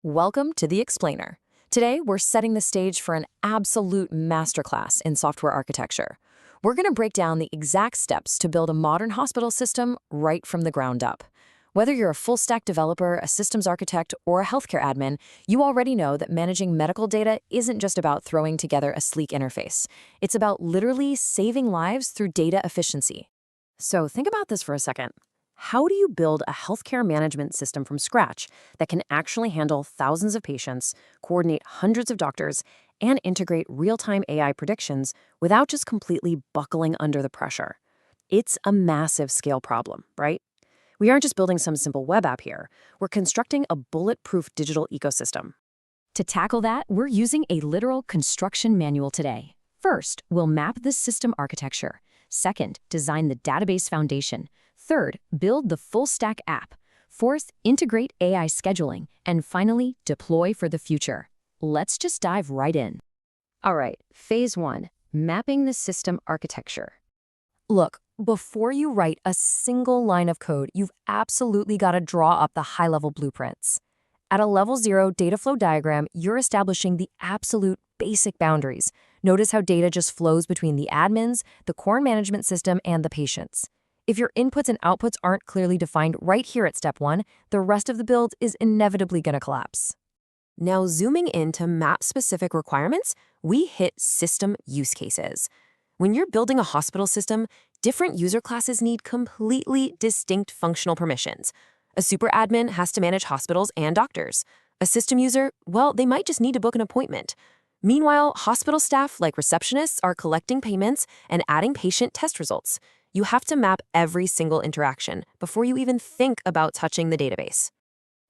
Welcome to The Explainer. Today, we're setting the stage for an absolute masterclass in software architecture. We're going to break down the exact steps to build a modern hospital system right from the ground up. Whether you're a full-stack developer, a systems architect, or a healthcare admin, you already know that managing medical data isn't just about throwing together a sleek interface. It's about literally saving lives through data efficiency. So think about this for a second. How do you build a healthcare management system from scratch that can actually handle thousands of patients, coordinate hundreds of doctors, and integrate real-time AI predictions without just completely buckling under the pressure? It's a massive scale problem, right? We aren't just building some simple web app here. We're constructing a bulletproof digital ecosystem. To tackle that, we're using a literal construction manual today. First, we'll map the system architecture. Second, design the database foundation. Third, build the full-stack app. Fourth, integrate AI scheduling. And finally, deploy for the future. Let's just dive right in. All right, phase one, mapping the system architecture. Look, before you write a single line of code, you've absolutely got to draw up the high-level blueprints. At a level 0 data flow diagram, you're establishing the absolute basic boundaries. Notice how data just flows between the admins, the core management system, and the patients. If your inputs and outputs aren't clearly defined right here at step 1, the rest of the build is inevitably going to collapse. Now, zooming into map-specific requirements, we hit system use cases. When you're building a hospital system, different user classes need completely distinct functional permissions. A super admin has to manage hospitals and doctors. A system user, well, they might just need to book an appointment. Meanwhile, hospital staff like receptionists are collecting payments and adding patient test results. You have to map every single interaction before you even think about touching the database.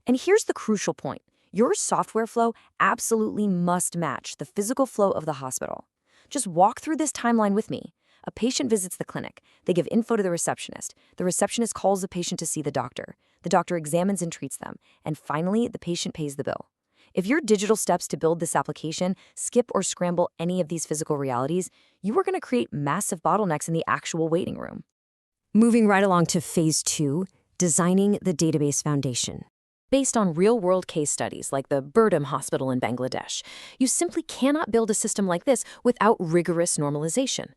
And here's the crucial point. Your software flow absolutely must match the physical flow of the hospital. Just walk through this timeline with me. A patient visits the clinic. They give info to the receptionist. The receptionist calls the patient to see the doctor. The doctor examines and treats them. And finally, the patient pays the bill. If your digital steps to build this application skip or scramble any of these physical realities, you are going to create massive bottlenecks in the actual waiting room. Moving right along to phase 2, designing the database foundation. Based on real-world case studies like the Birdham Hospital in Bangladesh, you simply cannot build a system like this without rigorous normalization.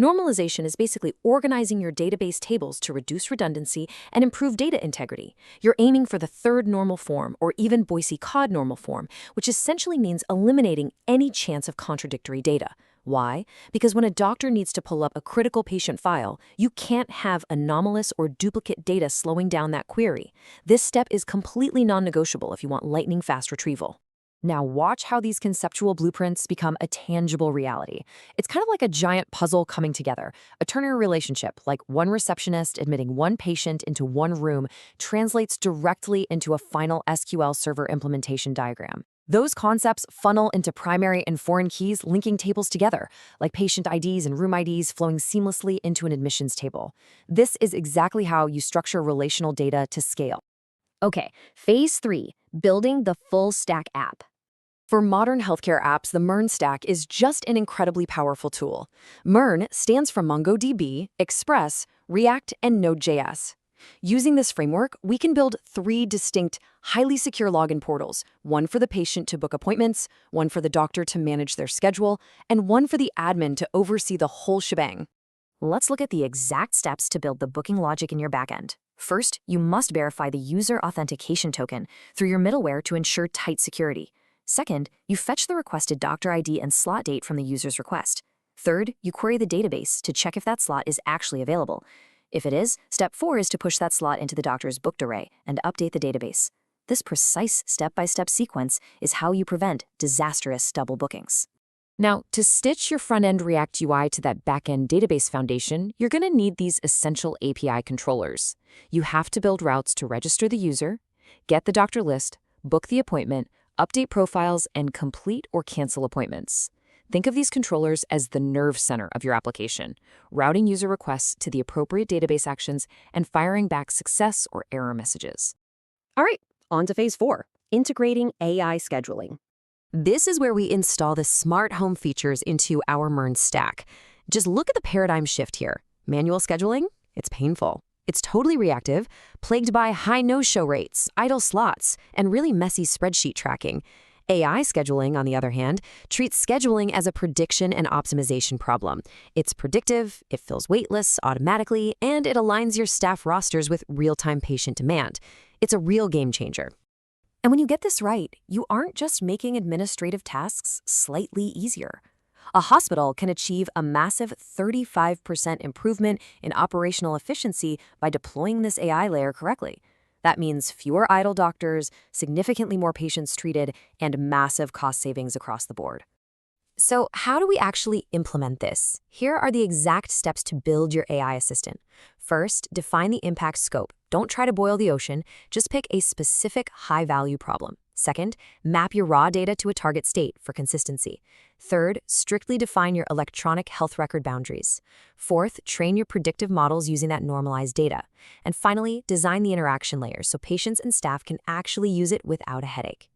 Normalization is basically organizing your database tables to reduce redundancy and improve data integrity. You're aiming for the third normal form, or even Boise-Codd normal form, which essentially means eliminating any chance of contradictory data. Why? Because when a doctor needs to pull up a critical patient file, you can't have anomalous or duplicate data slowing down that query. This step is completely non-negotiable if you want lightning-fast retrieval. Now watch how these conceptual blueprints become a tangible reality. It's kind of like a giant puzzle coming together. A ternary relationship, like one receptionist admitting one patient into one room, translates directly into a final SQL Server implementation diagram. Those concepts funnel into primary and foreign keys linking tables together, like patient IDs and room IDs flowing seamlessly into an admissions table. This is exactly how you structure relational data to scale. Okay, phase 3, building the full stack app. For modern healthcare apps, the MERN stack is just an incredibly powerful tool. MERN stands for MongoDB, Express, React, and Node.js. Using this framework, we can build 3 distinct, highly secure login portals, one for the patient to book appointments, one for the doctor to manage their schedule, and one for the admin to oversee the whole shebang. Let's look at the exact steps to build the booking logic in your backend. First, you must verify the user authentication token through your middleware to ensure tight security. Second, you fetch the requested doctor ID and slot date from the user's request. Third, you query the database to check if that slot is actually available. If it is, step 4 is to push that slot into the doctor's booked array and update the database. This precise step-by-step sequence is how you prevent disastrous double bookings. Now, to stitch your front-end React UI to that back-end database foundation, you're going to need these essential API controllers. You have to build routes to register the user, get the doctor list, book the appointment, update profiles, and complete or cancel appointments. Think of these controllers as the nerve center of your application, routing user requests to the appropriate database actions and firing back success or error messages. All right, on to phase 4, integrating AI scheduling. This is where we install the smart home features into our MERN stack. Just look at the paradigm shift here. Manual scheduling? It's painful. It's totally reactive, plagued by high no-show rates, idle slots, and really messy spreadsheet tracking. AI scheduling, on the other hand, treats scheduling as a prediction and optimization problem. It's predictive, it fills wait lists automatically, and it aligns your staff rosters with real-time patient demand. It's a real game changer. And when you get this right, you aren't just making administrative tasks slightly easier. A hospital can achieve a massive 35% improvement in operational efficiency by deploying this AI layer correctly. That means fewer idle doctors, significantly more patients treated, and massive cost savings across the board. So how do we actually implement this? Here are the exact steps to build your AI assistant. First, define the impact scope. Don't try to boil the ocean, just pick a specific high-value problem. Second, map your raw data to a target state for consistency. Third, strictly define your electronic health record boundaries. Fourth, train your predictive models using that normalized data. And finally, design the interaction layers so patients and staff can actually use it without a headache.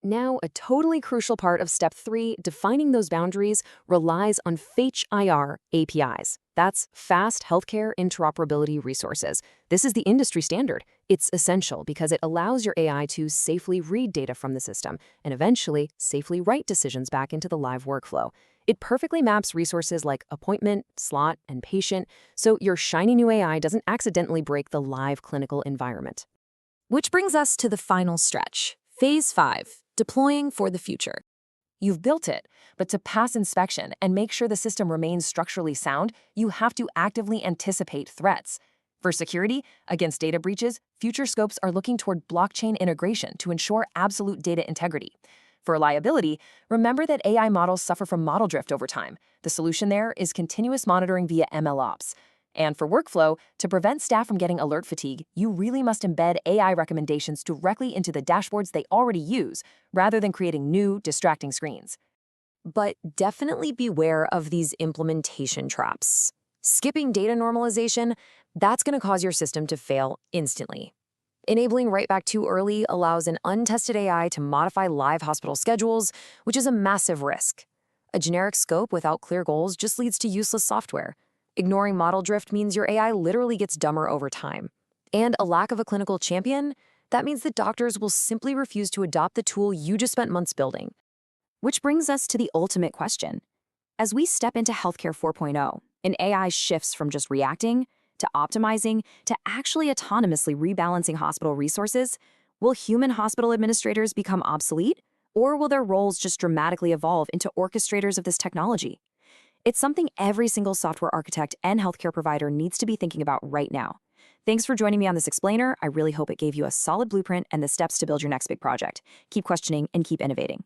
Now, a totally crucial part of Step 3, defining those boundaries, relies on FHIR APIs. That's Fast Healthcare Interoperability Resources. This is the industry standard. It's essential because it allows your AI to safely read data from the system and eventually safely write decisions back into the live workflow. It perfectly maps resources like appointment, slot, and patient, so your shiny new AI doesn't accidentally break the live clinical environment. Which brings us to the final stretch, Phase 5. Deploying for the future. You've built it, but to pass inspection and make sure the system remains structurally sound, you have to actively anticipate threats. For security, against data breaches, future scopes are looking toward blockchain integration to ensure absolute data integrity. For reliability, remember that AI models suffer from model drift over time. The solution there is continuous monitoring via MLOps. And for workflow, to prevent staff from getting alert fatigue, you really must embed AI recommendations directly into the dashboards they already use, rather than creating new, distracting screens. But definitely beware of these implementation traps. Skipping data normalization, that's going to cause your system to fail instantly. Enabling write back too early allows an untested AI to modify live hospital schedules, which is a massive risk. A generic scope without clear goals just leads to useless software. Ignoring model drift means your AI literally gets dumber over time. And a lack of a clinical champion, that means that doctors will simply refuse to adopt the tool you just spent months building. Which brings us to the ultimate question. As we step into Healthcare 4.0, and AI shifts from just reacting to optimizing to actually autonomously rebalancing hospital resources, will human hospital administrators become obsolete, or will their roles just dramatically evolve into orchestrators of this technology? It's something every single software architect and healthcare provider needs to be thinking about right now. Thanks for joining me on this explainer. I really hope it gave you a solid blueprint and the steps to build your next big project. Keep questioning and keep innovating.